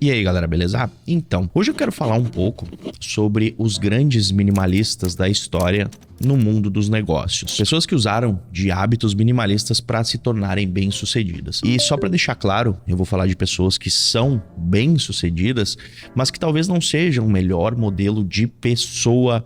E aí, galera, beleza? Então, hoje eu quero falar um pouco sobre os grandes minimalistas da história no mundo dos negócios. Pessoas que usaram de hábitos minimalistas para se tornarem bem-sucedidas. E só para deixar claro, eu vou falar de pessoas que são bem-sucedidas, mas que talvez não sejam o melhor modelo de pessoa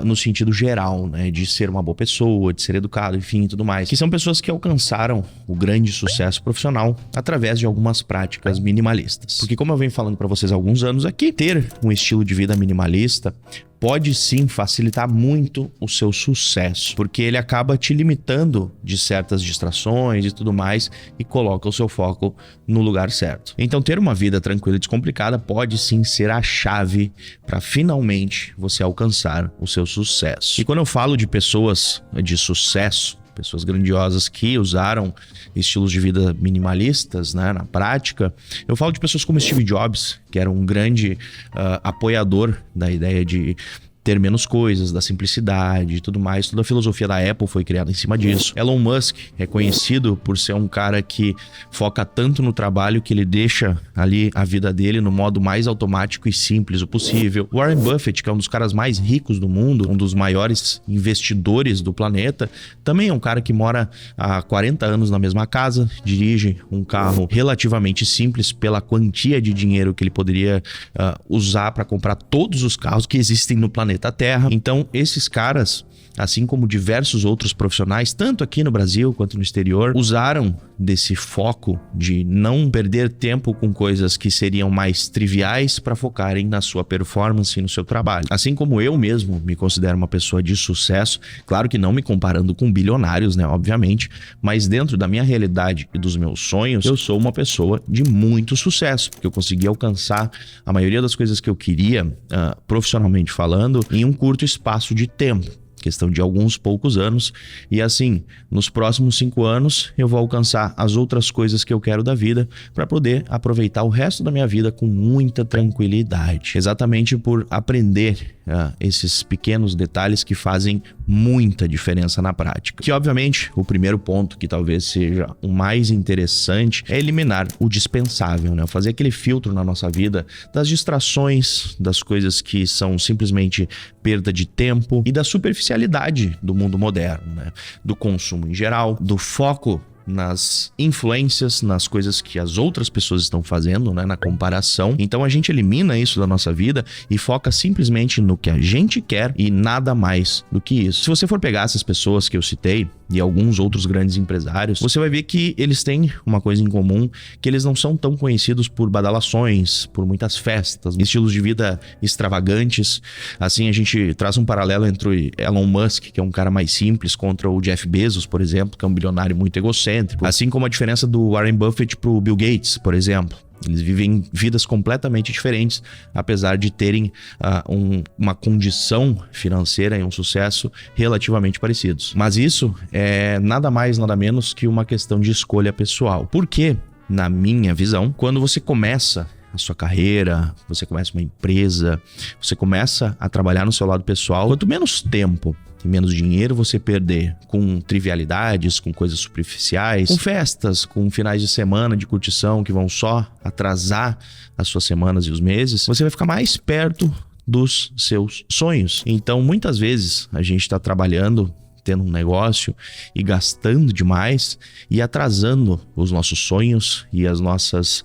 no sentido geral, né? De ser uma boa pessoa, de ser educado, enfim, e tudo mais. Que são pessoas que alcançaram o grande sucesso profissional através de algumas práticas minimalistas. Porque como eu venho falando para vocês há alguns anos aqui, ter um estilo de vida minimalista pode sim facilitar muito o seu sucesso, porque ele acaba te limitando de certas distrações e tudo mais e coloca o seu foco no lugar certo. Então, ter uma vida tranquila e descomplicada pode sim ser a chave para finalmente você alcançar o seu sucesso. E quando eu falo de pessoas de sucesso, pessoas grandiosas que usaram estilos de vida minimalistas, né, na prática, eu falo de pessoas como Steve Jobs, que era um grande apoiador da ideia de ter menos coisas, da simplicidade e tudo mais. Toda a filosofia da Apple foi criada em cima disso. Elon Musk é conhecido por ser um cara que foca tanto no trabalho que ele deixa ali a vida dele no modo mais automático e simples o possível. Warren Buffett, que é um dos caras mais ricos do mundo, um dos maiores investidores do planeta, também é um cara que mora há 40 anos na mesma casa, dirige um carro relativamente simples pela quantia de dinheiro que ele poderia usar para comprar todos os carros que existem no planeta Terra. Então, esses caras, assim como diversos outros profissionais, tanto aqui no Brasil quanto no exterior, usaram desse foco de não perder tempo com coisas que seriam mais triviais para focarem na sua performance e no seu trabalho. Assim como eu mesmo me considero uma pessoa de sucesso, claro que não me comparando com bilionários, né, obviamente, mas dentro da minha realidade e dos meus sonhos, eu sou uma pessoa de muito sucesso, porque eu consegui alcançar a maioria das coisas que eu queria, profissionalmente falando, em um curto espaço de tempo. Questão de alguns poucos anos, e assim, nos próximos 5 anos eu vou alcançar as outras coisas que eu quero da vida para poder aproveitar o resto da minha vida com muita tranquilidade, exatamente por aprender esses pequenos detalhes que fazem muita diferença na prática. Que obviamente o primeiro ponto, que talvez seja o mais interessante, é eliminar o dispensável, né? Fazer aquele filtro na nossa vida das distrações, das coisas que são simplesmente perda de tempo e da superficialidade do mundo moderno, né? Do consumo em geral, do foco nas influências, nas coisas que as outras pessoas estão fazendo, né, na comparação. Então a gente elimina isso da nossa vida e foca simplesmente no que a gente quer e nada mais do que isso. Se você for pegar essas pessoas que eu citei e alguns outros grandes empresários, você vai ver que eles têm uma coisa em comum, que eles não são tão conhecidos por badalações, por muitas festas, estilos de vida extravagantes. Assim, a gente traz um paralelo entre Elon Musk, que é um cara mais simples, contra o Jeff Bezos, por exemplo, que é um bilionário muito egocêntrico. Assim como a diferença do Warren Buffett pro Bill Gates, por exemplo. Eles vivem vidas completamente diferentes, apesar de terem uma condição financeira e um sucesso relativamente parecidos. Mas isso é nada mais, nada menos que uma questão de escolha pessoal. Porque, na minha visão, quando você começa a sua carreira, você começa uma empresa, você começa a trabalhar no seu lado pessoal, quanto menos tempo e menos dinheiro você perder com trivialidades, com coisas superficiais, com festas, com finais de semana de curtição que vão só atrasar as suas semanas e os meses, você vai ficar mais perto dos seus sonhos. Então, muitas vezes a gente está trabalhando, tendo um negócio e gastando demais e atrasando os nossos sonhos e as nossas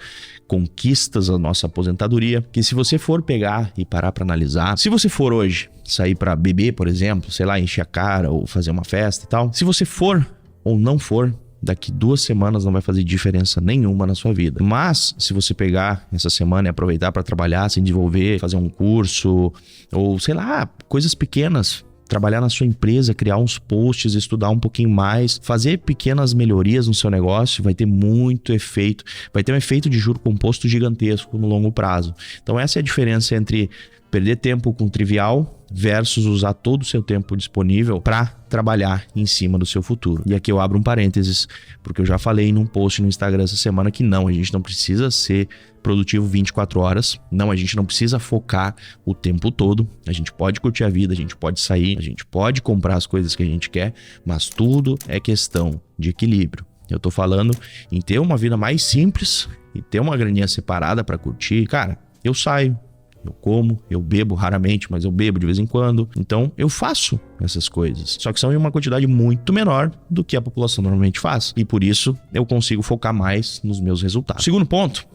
conquistas, a nossa aposentadoria, que se você for pegar e parar para analisar, se você for hoje sair para beber, por exemplo, sei lá, encher a cara ou fazer uma festa e tal, se você for ou não for, daqui 2 semanas não vai fazer diferença nenhuma na sua vida. Mas se você pegar essa semana e aproveitar para trabalhar, se desenvolver, fazer um curso ou sei lá, coisas pequenas, trabalhar na sua empresa, criar uns posts, estudar um pouquinho mais, fazer pequenas melhorias no seu negócio, vai ter muito efeito, vai ter um efeito de juro composto gigantesco no longo prazo. Então essa é a diferença entre perder tempo com trivial versus usar todo o seu tempo disponível para trabalhar em cima do seu futuro. E aqui eu abro um parênteses, porque eu já falei num post no Instagram essa semana que não, a gente não precisa ser produtivo 24 horas, não, a gente não precisa focar o tempo todo, a gente pode curtir a vida, a gente pode sair, a gente pode comprar as coisas que a gente quer, mas tudo é questão de equilíbrio. Eu tô falando em ter uma vida mais simples e ter uma graninha separada pra curtir, cara, eu saio. Eu como, eu bebo raramente, mas eu bebo de vez em quando. Então, eu faço essas coisas. Só que são em uma quantidade muito menor do que a população normalmente faz. E por isso, eu consigo focar mais nos meus resultados. Segundo ponto,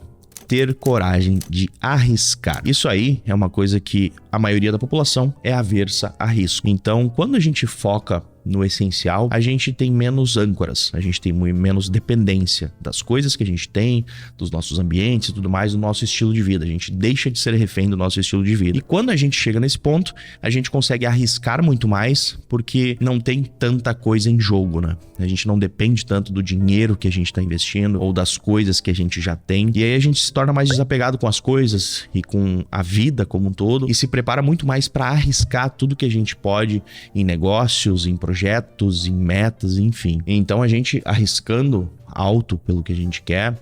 ter coragem de arriscar. Isso aí é uma coisa que a maioria da população é aversa a risco. Então, quando a gente foca no essencial, a gente tem menos âncoras, a gente tem menos dependência das coisas que a gente tem, dos nossos ambientes e tudo mais, do nosso estilo de vida. A gente deixa de ser refém do nosso estilo de vida. E quando a gente chega nesse ponto, a gente consegue arriscar muito mais, porque não tem tanta coisa em jogo, né? A gente não depende tanto do dinheiro que a gente está investindo ou das coisas que a gente já tem. E aí a gente se torna mais desapegado com as coisas e com a vida como um todo e se prepara muito mais para arriscar tudo que a gente pode em negócios, em projetos, em metas, enfim. Então a gente arriscando alto pelo que a gente quer,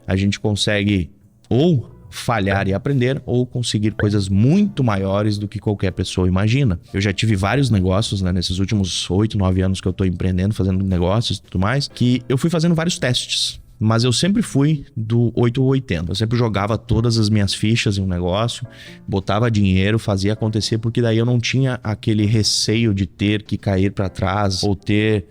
a gente consegue ou falhar e aprender ou conseguir coisas muito maiores do que qualquer pessoa imagina. Eu já tive vários negócios, né, nesses últimos 8, 9 anos que eu tô empreendendo, fazendo negócios e tudo mais, que eu fui fazendo vários testes. Mas eu sempre fui do 8 ou 80. Eu sempre jogava todas as minhas fichas em um negócio, botava dinheiro, fazia acontecer, porque daí eu não tinha aquele receio de ter que cair para trás ou ter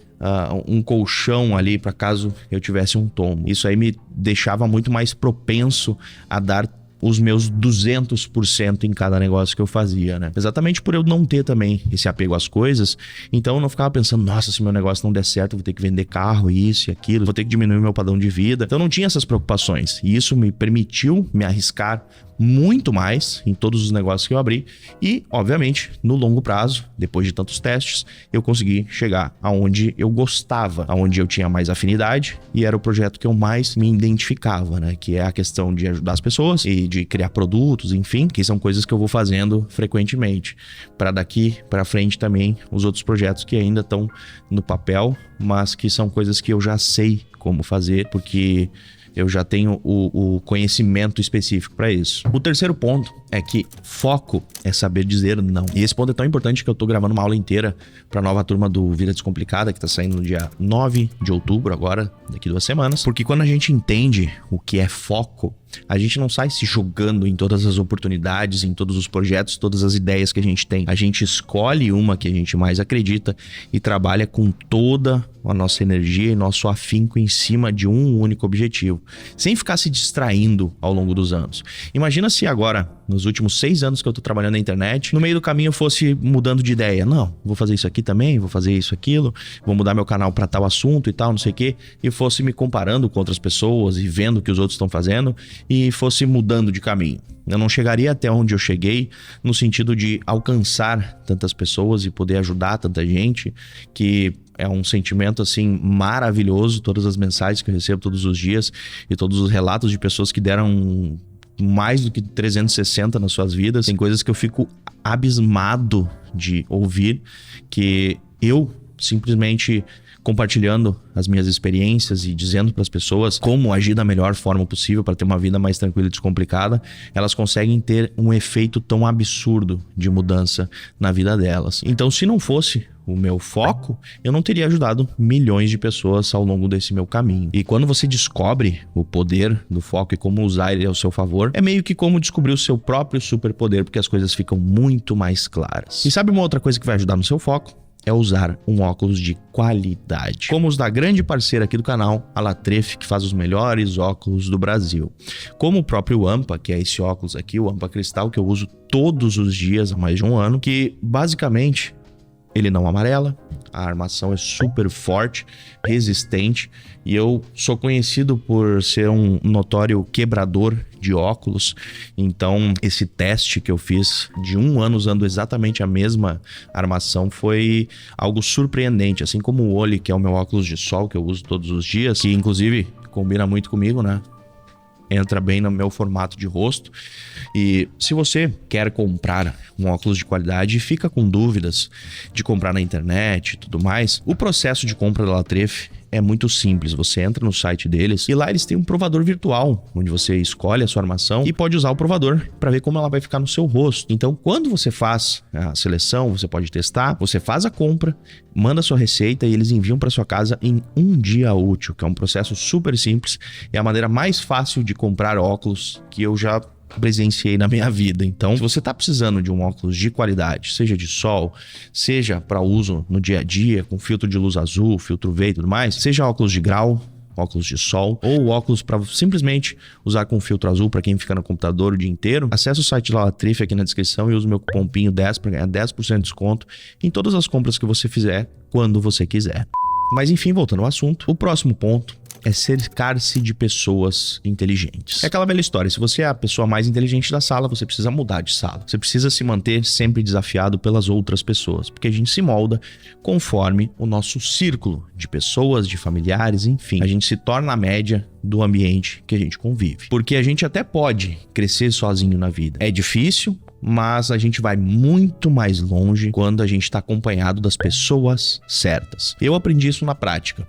um colchão ali para caso eu tivesse um tombo. Isso aí me deixava muito mais propenso a dar os meus 200% em cada negócio que eu fazia, né? Exatamente por eu não ter também esse apego às coisas, então eu não ficava pensando, nossa, se meu negócio não der certo, eu vou ter que vender carro, isso e aquilo, vou ter que diminuir meu padrão de vida. Então eu não tinha essas preocupações, e isso me permitiu me arriscar muito mais em todos os negócios que eu abri e, obviamente, no longo prazo, depois de tantos testes, eu consegui chegar aonde eu gostava, aonde eu tinha mais afinidade e era o projeto que eu mais me identificava, né? Que é a questão de ajudar as pessoas e de criar produtos, enfim, que são coisas que eu vou fazendo frequentemente. Para daqui para frente também os outros projetos que ainda estão no papel, mas que são coisas que eu já sei como fazer, porque eu já tenho o conhecimento específico para isso. O terceiro ponto é que foco é saber dizer não. E esse ponto é tão importante que eu tô gravando uma aula inteira para a nova turma do Vida Descomplicada, que tá saindo no dia 9 de outubro, agora, daqui 2 semanas. Porque quando a gente entende o que é foco, a gente não sai se jogando em todas as oportunidades, em todos os projetos, todas as ideias que a gente tem. A gente escolhe uma que a gente mais acredita e trabalha com toda a nossa energia e nosso afinco em cima de um único objetivo, sem ficar se distraindo ao longo dos anos. Imagina se agora, nos últimos 6 anos que eu tô trabalhando na internet, no meio do caminho eu fosse mudando de ideia. Não, vou fazer isso aqui também, vou fazer isso, aquilo, vou mudar meu canal para tal assunto e tal, não sei o quê, e fosse me comparando com outras pessoas e vendo o que os outros estão fazendo e fosse mudando de caminho. Eu não chegaria até onde eu cheguei no sentido de alcançar tantas pessoas e poder ajudar tanta gente, que é um sentimento assim maravilhoso, todas as mensagens que eu recebo todos os dias e todos os relatos de pessoas que deram mais do que 360 nas suas vidas. Tem coisas que eu fico abismado de ouvir, que eu simplesmente compartilhando as minhas experiências e dizendo para as pessoas como agir da melhor forma possível para ter uma vida mais tranquila e descomplicada, elas conseguem ter um efeito tão absurdo de mudança na vida delas. Então, se não fosse o meu foco, eu não teria ajudado milhões de pessoas ao longo desse meu caminho. E quando você descobre o poder do foco e como usar ele ao seu favor, é meio que como descobrir o seu próprio superpoder, porque as coisas ficam muito mais claras. E sabe uma outra coisa que vai ajudar no seu foco? É usar um óculos de qualidade. Como os da grande parceira aqui do canal, a Latref, que faz os melhores óculos do Brasil. Como o próprio Ampa, que é esse óculos aqui, o Ampa Cristal, que eu uso todos os dias há mais de um ano, que basicamente ele não amarela, a armação é super forte, resistente, e eu sou conhecido por ser um notório quebrador de óculos. Então esse teste que eu fiz de 1 ano usando exatamente a mesma armação foi algo surpreendente, assim como o Oli, que é o meu óculos de sol que eu uso todos os dias, que inclusive combina muito comigo, né? Entra bem no meu formato de rosto. E se você quer comprar um óculos de qualidade e fica com dúvidas de comprar na internet e tudo mais, o processo de compra da Latref é muito simples. Você entra no site deles e lá eles têm um provador virtual, onde você escolhe a sua armação e pode usar o provador para ver como ela vai ficar no seu rosto. Então, quando você faz a seleção, você pode testar, você faz a compra, manda sua receita e eles enviam para sua casa em um dia útil, que é um processo super simples. É a maneira mais fácil de comprar óculos que eu já presenciei na minha vida. Então, se você tá precisando de um óculos de qualidade, seja de sol, seja para uso no dia a dia, com filtro de luz azul, filtro V e tudo mais, seja óculos de grau, óculos de sol, ou óculos para simplesmente usar com filtro azul para quem fica no computador o dia inteiro, acesse o site da Latrif aqui na descrição e use o meu cupom PINHO10 para ganhar 10% de desconto em todas as compras que você fizer, quando você quiser. Mas enfim, voltando ao assunto, o próximo ponto é cercar-se de pessoas inteligentes. É aquela velha história, se você é a pessoa mais inteligente da sala, você precisa mudar de sala. Você precisa se manter sempre desafiado pelas outras pessoas, porque a gente se molda conforme o nosso círculo de pessoas, de familiares, enfim. A gente se torna a média do ambiente que a gente convive. Porque a gente até pode crescer sozinho na vida. É difícil, mas a gente vai muito mais longe quando a gente está acompanhado das pessoas certas. Eu aprendi isso na prática.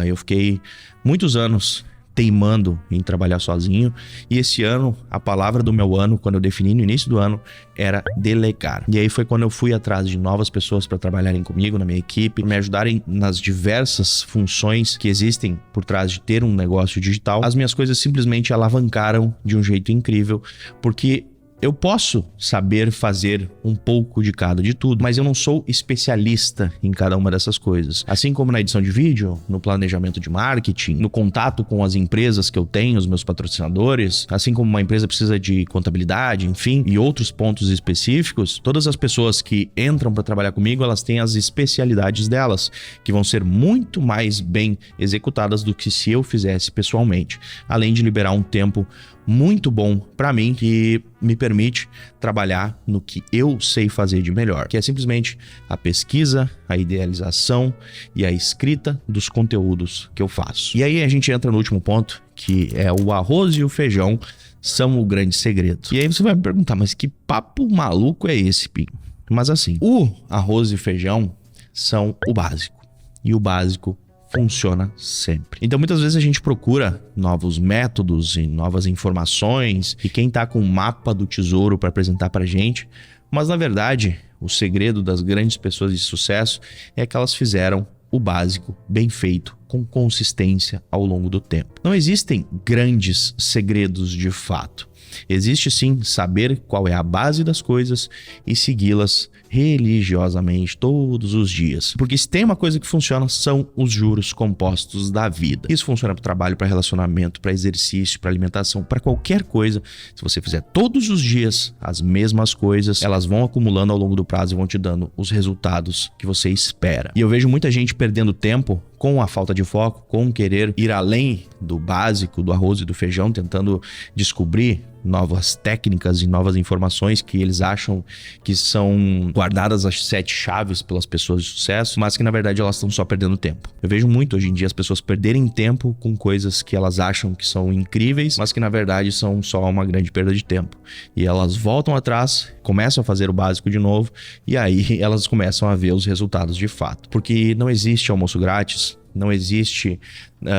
Eu fiquei muitos anos teimando em trabalhar sozinho e esse ano, a palavra do meu ano, quando eu defini no início do ano, era delegar. E aí foi quando eu fui atrás de novas pessoas para trabalharem comigo, na minha equipe, me ajudarem nas diversas funções que existem por trás de ter um negócio digital. As minhas coisas simplesmente alavancaram de um jeito incrível, porque eu posso saber fazer um pouco de cada de tudo, mas eu não sou especialista em cada uma dessas coisas. Assim como na edição de vídeo, no planejamento de marketing, no contato com as empresas que eu tenho, os meus patrocinadores, assim como uma empresa precisa de contabilidade, enfim, e outros pontos específicos, todas as pessoas que entram para trabalhar comigo, elas têm as especialidades delas, que vão ser muito mais bem executadas do que se eu fizesse pessoalmente, além de liberar um tempo muito bom para mim, que me permite trabalhar no que eu sei fazer de melhor, que é simplesmente a pesquisa, a idealização e a escrita dos conteúdos que eu faço. E aí a gente entra no último ponto, que é o arroz e o feijão são o grande segredo. E aí você vai me perguntar, mas que papo maluco é esse, Pinho? Mas assim, o arroz e o feijão são o básico. E o básico funciona sempre. Então muitas vezes a gente procura novos métodos e novas informações e quem tá com o mapa do tesouro para apresentar pra gente, mas na verdade o segredo das grandes pessoas de sucesso é que elas fizeram o básico bem feito, com consistência ao longo do tempo. Não existem grandes segredos de fato. Existe sim saber qual é a base das coisas e segui-las religiosamente todos os dias. Porque se tem uma coisa que funciona, são os juros compostos da vida. Isso funciona para trabalho, para relacionamento, para exercício, para alimentação, para qualquer coisa. Se você fizer todos os dias as mesmas coisas, elas vão acumulando ao longo do prazo e vão te dando os resultados que você espera. E eu vejo muita gente perdendo tempo com a falta de foco, com querer ir além do básico, do arroz e do feijão, tentando descobrir novas técnicas e novas informações que eles acham que são guardadas as 7 chaves pelas pessoas de sucesso, mas que na verdade elas estão só perdendo tempo. Eu vejo muito hoje em dia as pessoas perderem tempo com coisas que elas acham que são incríveis, mas que na verdade são só uma grande perda de tempo. E elas voltam atrás, começam a fazer o básico de novo e aí elas começam a ver os resultados de fato. Porque não existe almoço grátis, não existe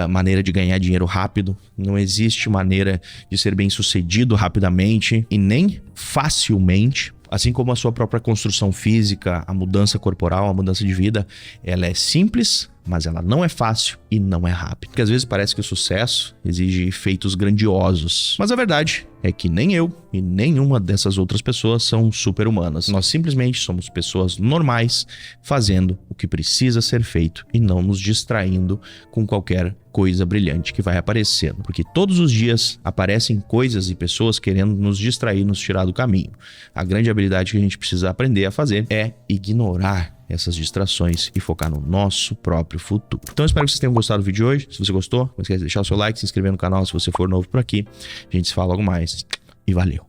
maneira de ganhar dinheiro rápido, não existe maneira de ser bem sucedido rapidamente e nem facilmente. Assim como a sua própria construção física, a mudança corporal, a mudança de vida, ela é simples, mas ela não é fácil e não é rápida. Porque às vezes parece que o sucesso exige feitos grandiosos. Mas a verdade é que nem eu e nenhuma dessas outras pessoas são super-humanas. Nós simplesmente somos pessoas normais fazendo o que precisa ser feito e não nos distraindo com qualquer coisa brilhante que vai aparecendo. Porque todos os dias aparecem coisas e pessoas querendo nos distrair, nos tirar do caminho. A grande habilidade que a gente precisa aprender a fazer é ignorar essas distrações e focar no nosso próprio futuro. Então eu espero que vocês tenham gostado do vídeo de hoje. Se você gostou, não esqueça de deixar o seu like, se inscrever no canal se você for novo por aqui. A gente se fala logo mais e valeu!